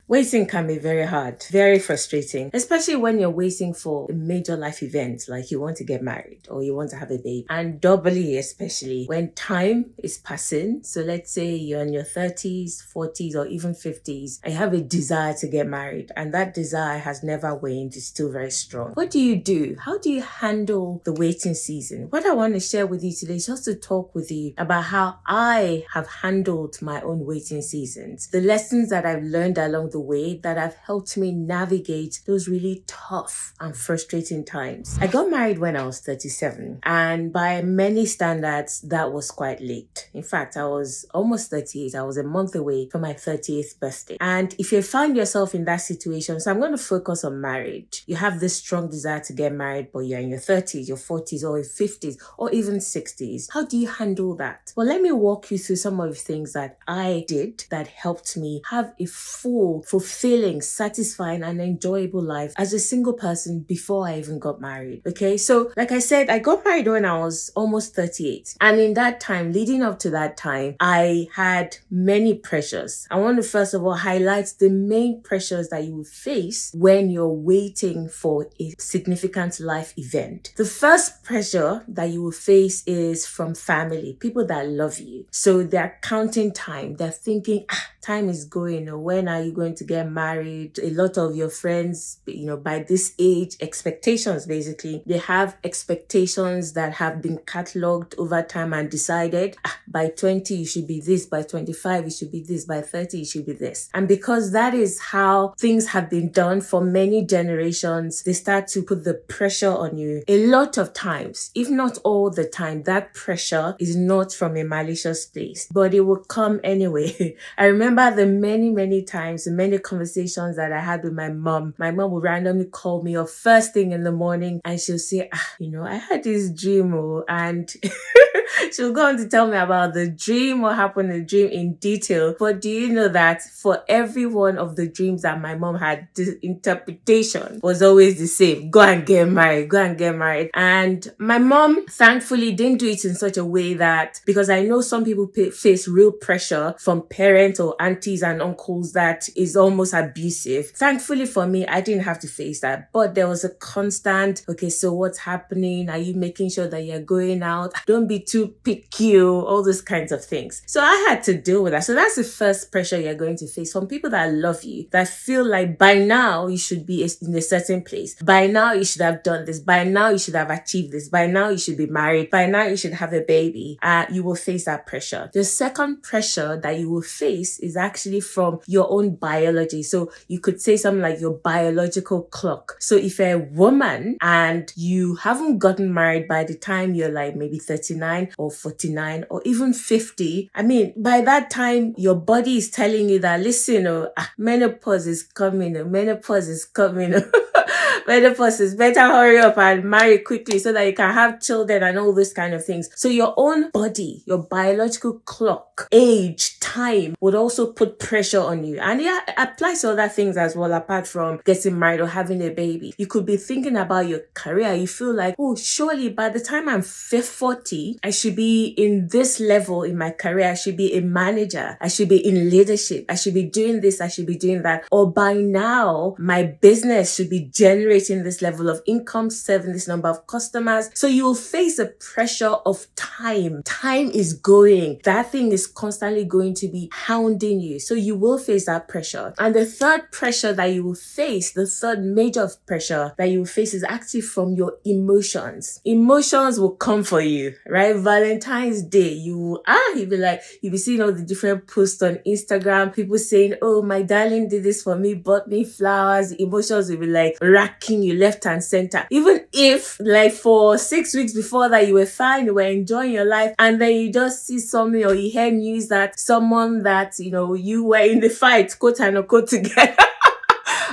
Waiting can be very hard, very frustrating, especially when you're waiting for a major life event like you want to get married or you want to have a baby. And doubly, especially when time is passing. So let's say you're in your 30s, 40s, or even 50s, and you have a desire to get married, and that desire has never waned, it's still very strong. What do you do? How do you handle the waiting season? What I want to share with you today is just to talk with you about how I have handled my own waiting seasons, the lessons that I've learned along the way that have helped me navigate those really tough and frustrating times. I got married when I was 37, and by many standards, that was quite late. In fact, I was almost 38. I was a month away from my 30th birthday. And if you find yourself in that situation, so I'm going to focus on marriage. You have this strong desire to get married, but you're in your 30s, your 40s, or your 50s, or even 60s. How do you handle that? Well, let me walk you through some of the things that I did that helped me have a full, fulfilling, satisfying, and enjoyable life as a single person before I even got married. Okay, so like I said, I got married when I was almost 38. And in that time, leading up to that time, I had many pressures. I want to first of all highlight the main pressures that you will face when you're waiting for a significant life event. The first pressure that you will face is from family, people that love you. So they're counting time. They're thinking, time is going, or when are you going to get married? A lot of your friends, by this age, expectations basically, they have expectations that have been catalogued over time and decided by 20 you should be this, by 25 you should be this, by 30 you should be this. And because that is how things have been done for many generations, they start to put the pressure on you. A lot of times, if not all the time, that pressure is not from a malicious place, but it will come anyway. I remember the many times, the many conversations that I had with my mom. My mom would randomly call me up first thing in the morning and she'll say, I had this dream, and she'll go on to tell me about the dream, what happened in the dream in detail. But do you know that for every one of the dreams that my mom had, the interpretation was always the same. Go and get married, go and get married. And my mom, thankfully, didn't do it in such a way that, because I know some people face real pressure from parents or aunties and uncles that is almost abusive. Thankfully for me, I didn't have to face that. But there was a constant, okay, so what's happening? Are you making sure that you're going out? Don't be too picky, all those kinds of things. So I had to deal with that. So that's the first pressure you're going to face from people that love you, that feel like by now you should be in a certain place. By now you should have done this. By now you should have achieved this. By now you should be married. By now you should have a baby. You will face that pressure. The second pressure that you will face is actually from your own biology. So you could say something like your biological clock. So if you're a woman and you haven't gotten married by the time you're like maybe 39 or 49 or even 50, by that time your body is telling you that, listen, menopause is coming, menopause is coming. Menopause is better hurry up and marry quickly so that you can have children and all those kind of things. So your own body, your biological clock, age, time would also put pressure on you. And it applies to other things as well, apart from getting married or having a baby. You could be thinking about your career. You feel like, surely by the time I'm 40, I should be in this level in my career. I should be a manager. I should be in leadership. I should be doing this. I should be doing that. Or by now, my business should be generating this level of income, serving this number of customers. So you will face the pressure of time. Time is going. That thing is constantly going to be hounding you. So you will face that pressure. And the third pressure that you will face, the third major pressure that you will face is actually from your emotions. Emotions will come for you, right? Valentine's Day, you'll be seeing all the different posts on Instagram, people saying, oh, my darling did this for me, bought me flowers. Emotions will be like racking you left and center. Even if like for 6 weeks before that you were fine, you were enjoying your life, and then you just see something or you hear news that someone that you were in the fight, quote unquote, together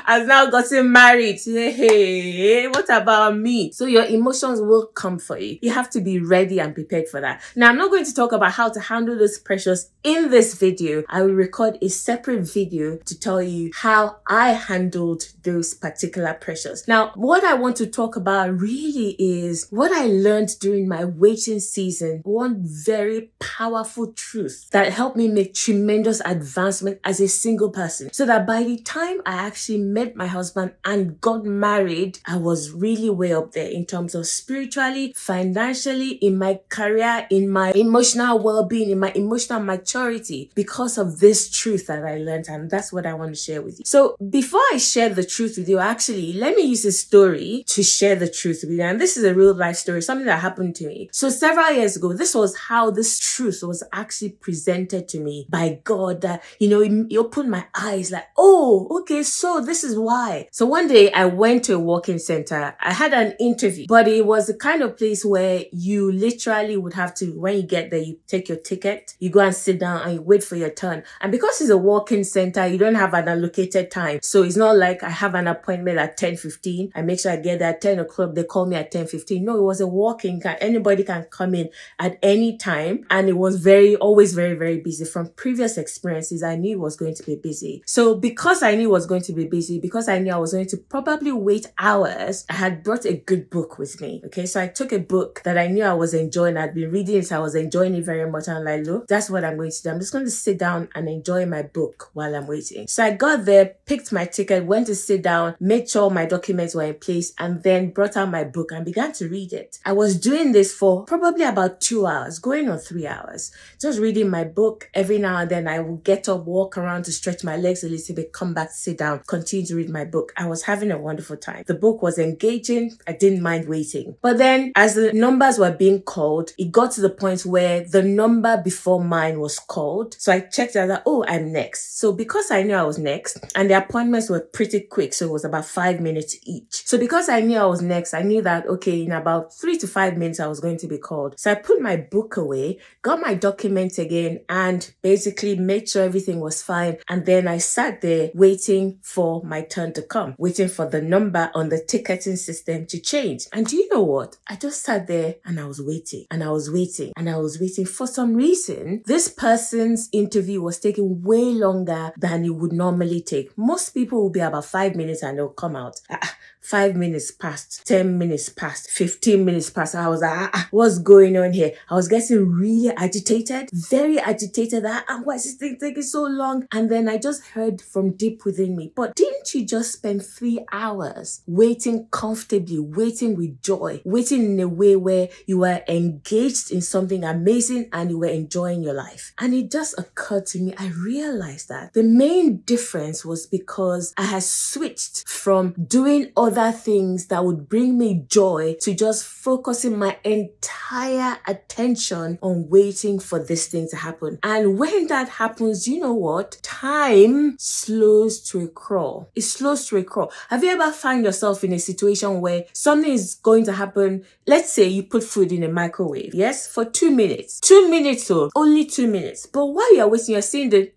has now gotten married. Hey, what about me? So your emotions will come for you. You have to be ready and prepared for that. Now, I'm not going to talk about how to handle those pressures in this video. I will record a separate video to tell you how I handled those particular pressures. Now, what I want to talk about really is what I learned during my waiting season. One very powerful truth that helped me make tremendous advancement as a single person, so that by the time I actually met my husband and got married, I was really way up there in terms of spiritually, financially, in my career, in my emotional well-being, in my emotional maturity, because of this truth that I learned. And that's what I want to share with you. So before I share the truth with you, actually, let me use a story to share the truth with you. And this is a real life story, something that happened to me. So several years ago, this was how this truth was actually presented to me by God, that, he opened my eyes like, oh, okay, so this is why. So one day I went to a walk-in center. I had an interview, but it was the kind of place where you literally would have to, when you get there, you take your ticket, you go and sit down and you wait for your turn. And because it's a walk-in center, you don't have an allocated time. So it's not like I have an appointment at 10:15. I make sure I get there at 10 o'clock. They call me at 10:15. No, it was a walk-in. Anybody can come in at any time. And it was always very, very busy. From previous experiences, I knew it was going to be busy. So because I knew it was going to be busy, because I knew I was going to probably wait hours, I had brought a good book with me. Okay, so I took a book that I knew I was enjoying. I'd been reading it. I was enjoying it very much. And I'm like, look, that's what I'm going to do. I'm just going to sit down and enjoy my book while I'm waiting. So I got there, picked my ticket, went to sit down, made sure my documents were in place, and then brought out my book and began to read it. I was doing this for probably about 2 hours, going on 3 hours, just reading my book. Every now and then I would get up, walk around to stretch my legs a little bit, come back, sit down, continue to read my book. I was having a wonderful time. The book was engaging. I didn't mind waiting. But then as the numbers were being called, it got to the point where the number before mine was called. So I checked out that, oh, I'm next. So because I knew I was next, and the appointments were pretty quick, so it was about 5 minutes each. So because I knew I was next, I knew that, okay, in about 3 to 5 minutes, I was going to be called. So I put my book away, got my documents again, and basically made sure everything was fine. And then I sat there waiting for my turn to come, waiting for the number on the ticketing system to change. And do you know what? I just sat there and I was waiting and I was waiting and I was waiting. For some reason, this person's interview was taking way longer than it would normally take. Most people will be about 5 minutes and they'll come out. 5 minutes passed, 10 minutes passed, 15 minutes passed. I was like, what's going on here? I was getting really agitated, very agitated. Why is this thing taking so long? And then I just heard from deep within me, but didn't you just spend 3 hours waiting comfortably, waiting with joy, waiting in a way where you were engaged in something amazing and you were enjoying your life? And it just occurred to me, I realized that the main difference was because I had switched from doing other things that would bring me joy to just focusing my entire attention on waiting for this thing to happen. And when that happens, you know what? Time slows to a crawl. It slows to a crawl. Have you ever found yourself in a situation where something is going to happen? Let's say you put food in a microwave, yes, for 2 minutes. 2 minutes, so only 2 minutes. But while you're waiting, you're seeing the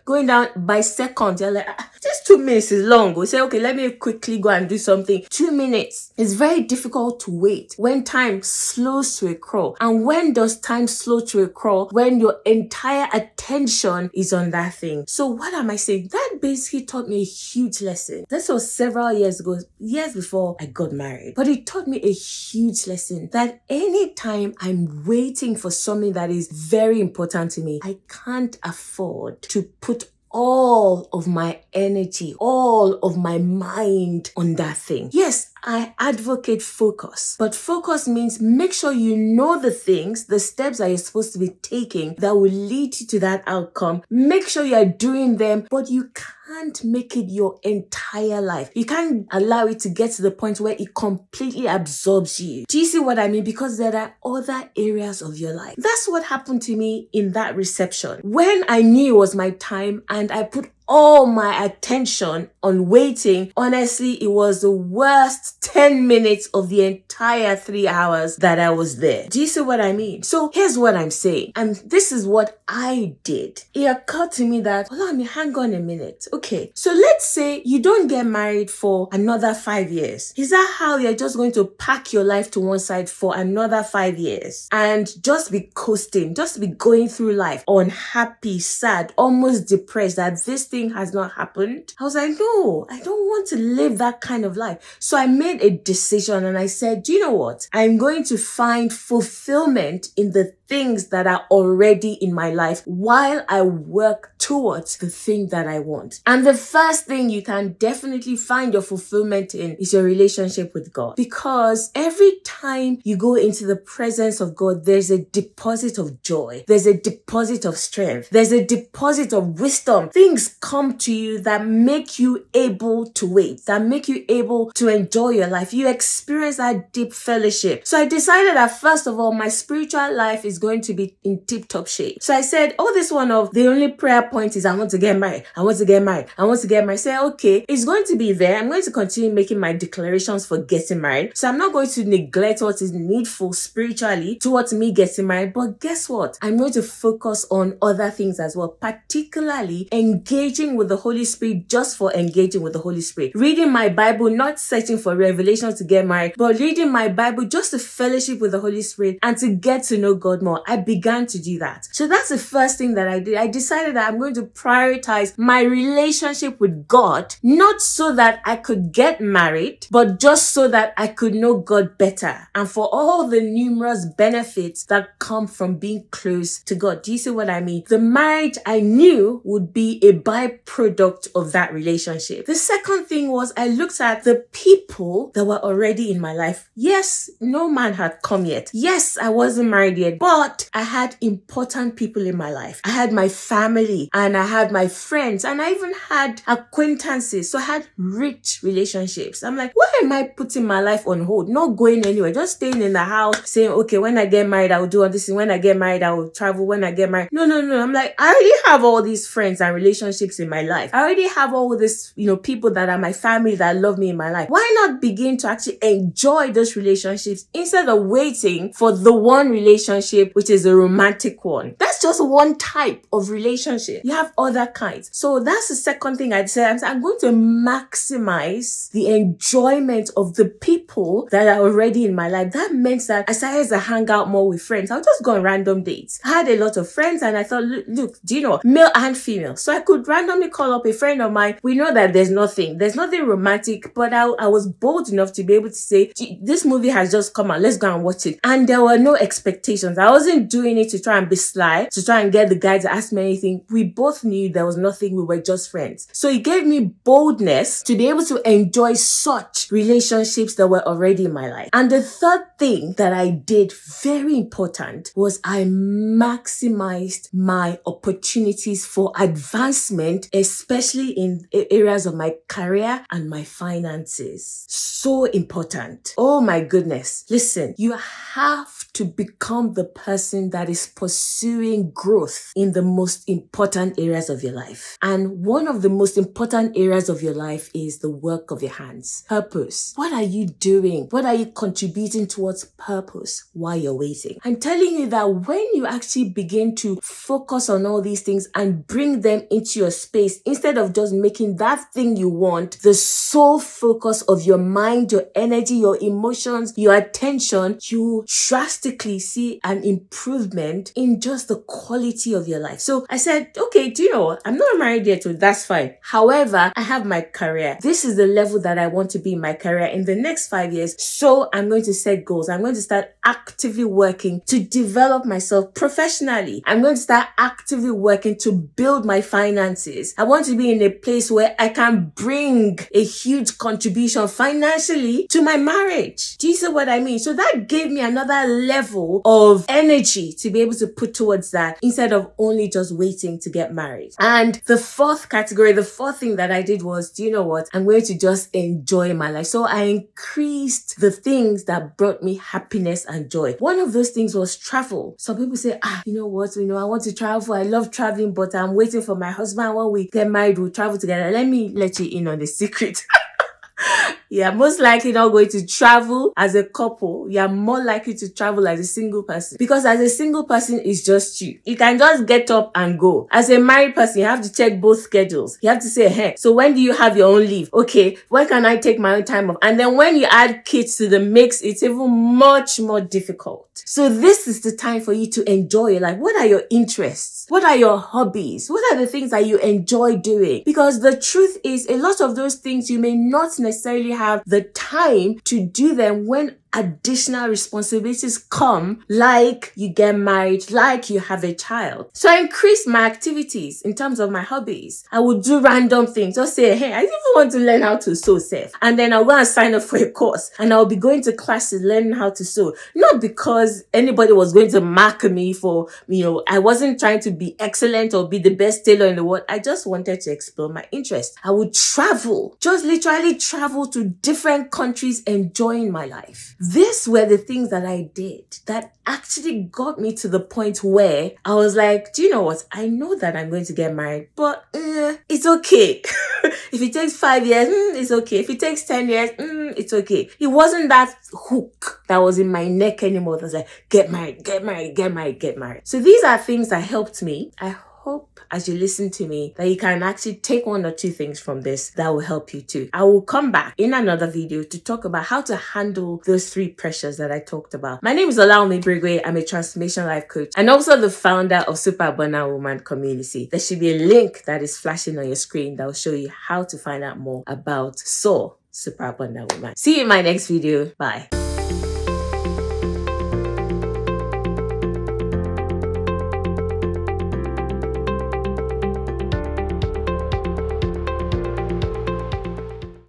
going down by seconds. You're like, just 2 minutes is long. We say, okay, let me quickly go and do something. 2 minutes. It's very difficult to wait when time slows to a crawl. And when does time slow to a crawl? When your entire attention is on that thing. So what am I saying? That basically taught me a huge lesson. This was several years ago, years before I got married. But it taught me a huge lesson that anytime I'm waiting for something that is very important to me, I can't afford to put all of my energy, all of my mind on that thing. Yes, I advocate focus, but focus means make sure you know the things, the steps that you're supposed to be taking that will lead you to that outcome. Make sure you're doing them, but you can't make it your entire life. You can't allow it to get to the point where it completely absorbs you. Do you see what I mean? Because there are other areas of your life. That's what happened to me in that reception. When I knew it was my time and I put all my attention on waiting, honestly, it was the worst 10 minutes of the entire 3 hours that I was there. Do you see what I mean? So here's what I'm saying. And this is what I did. It occurred to me that, hang on a minute. Okay, so let's say you don't get married for another 5 years. Is that how you're just going to pack your life to one side for another 5 years and just be coasting, just be going through life unhappy, sad, almost depressed that this thing has not happened? I was like, no, I don't want to live that kind of life. So I made a decision and I said, do you know what? I'm going to find fulfillment in the things that are already in my life while I work towards the thing that I want. And the first thing you can definitely find your fulfillment in is your relationship with God. Because every time you go into the presence of God, there's a deposit of joy. There's a deposit of strength. There's a deposit of wisdom. Things come to you that make you able to wait, that make you able to enjoy your life. You experience that deep fellowship. So I decided that first of all, my spiritual life is going to be in tip-top shape. So I said, this one of the only prayer point is I want to get married. I want to get married. I want to get married. I said, okay, it's going to be there. I'm going to continue making my declarations for getting married. So I'm not going to neglect what is needful spiritually towards me getting married. But guess what? I'm going to focus on other things as well, particularly engaging with the Holy Spirit just for engaging with the Holy Spirit. Reading my Bible, not searching for revelation to get married, but reading my Bible just to fellowship with the Holy Spirit and to get to know God more. I began to do that. So that's the first thing that I did. I decided that I'm going to prioritize my relationship with God, not so that I could get married, but just so that I could know God better and for all the numerous benefits that come from being close to God. Do you see what I mean? The marriage I knew would be a byproduct of that relationship. The second thing was I looked at the people that were already in my life. Yes, no man had come yet. Yes, I wasn't married yet, but I had important people in my life. I had my family and I had my friends and I even had acquaintances. So I had rich relationships. I'm like, why am I putting my life on hold? Not going anywhere, just staying in the house saying, okay, when I get married, I will do all this. When I get married, I will travel. When I get married. No. I'm like, I already have all these friends and relationships in my life. I already have all this, people that are my family that love me in my life. Why not begin to actually enjoy those relationships instead of waiting for the one relationship, which is a romantic one? That's just one type of relationship. You have other kinds. So that's the second thing I'd say. I'm going to maximize the enjoyment of the people that are already in my life. That meant that I started to hang out more with friends. I'll just go on random dates. I had a lot of friends and I thought, look, do you know, male and female. So I could randomly call up a friend of mine. We know that there's nothing romantic, but I was bold enough to be able to say, this movie has just come out. Let's go and watch it. And there were no expectations. I wasn't doing it to try and be sly, to try and get the guy to ask me anything. We both knew there was nothing. We were just friends. So it gave me boldness to be able to enjoy such relationships that were already in my life. And the third thing that I did, very important, was I maximized my opportunities for advancement, especially in areas of my career and my finances. So important. Oh my goodness. Listen, you have to become the person that is pursuing growth in the most important areas of your life. And one of the most important areas of your life is the work of your hands. Purpose. What are you doing? What are you contributing towards purpose while you're waiting? I'm telling you that when you actually begin to focus on all these things and bring them into your space, instead of just making that thing you want the sole focus of your mind, your energy, your emotions, your attention, you drastically see an improvement in just the quality of your life. So I said, okay, do you know what? I'm not married yet, so that's fine. However, I have my career. This is the level that I want to be in my career in the next 5 years. So I'm going to set goals. I'm going to start actively working to develop myself professionally. I'm going to start actively working to build my finances. I want to be in a place where I can bring a huge contribution financially to my marriage. Do you see what I mean? So that gave me another level of energy to be able to put towards that instead of only just waiting to get married. And the fourth category, the fourth thing that I did was, do you know what? I'm going to just enjoy my life. So I increased the things that brought me happiness and joy. One of those things was travel. Some people say, you know what? I want to travel. I love traveling, but I'm waiting for my husband that when we get married, we'll travel together. Let me let you in on the secret. You're most likely not going to travel as a couple. You're more likely to travel as a single person. Because as a single person, it's just you. You can just get up and go. As a married person, you have to check both schedules. You have to say, hey, so when do you have your own leave? Okay, when can I take my own time off? And then when you add kids to the mix, it's even much more difficult. So this is the time for you to enjoy your life. What are your interests? What are your hobbies? What are the things that you enjoy doing? Because the truth is, a lot of those things you may not necessarily have the time to do them when additional responsibilities come, like you get married, like you have a child. So I increased my activities in terms of my hobbies. I would do random things. Just say, hey, I even want to learn how to sew safe. And then I'll go and sign up for a course. And I'll be going to classes learning how to sew. Not because anybody was going to mark me for, I wasn't trying to be excellent or be the best tailor in the world. I just wanted to explore my interest. I would travel, just literally travel to different countries, enjoying my life. These were the things that I did that actually got me to the point where I was like, do you know what? I know that I'm going to get married, but it's okay. If it takes 5 years, it's okay. If it takes 10 years, it's okay. It wasn't that hook that was in my neck anymore. It was like, get married, get married, get married, get married. So these are things that helped me. I hope as you listen to me that you can actually take 1 or 2 things from this that will help you too. I will come back in another video to talk about how to handle those 3 pressures that I talked about. My name is Olaomi Brigwe. I'm a transformation life coach and also the founder of Super Abundant Woman Community. There should be a link that is flashing on your screen that will show you how to find out more about Super Abundant Woman. See you in my next video. Bye.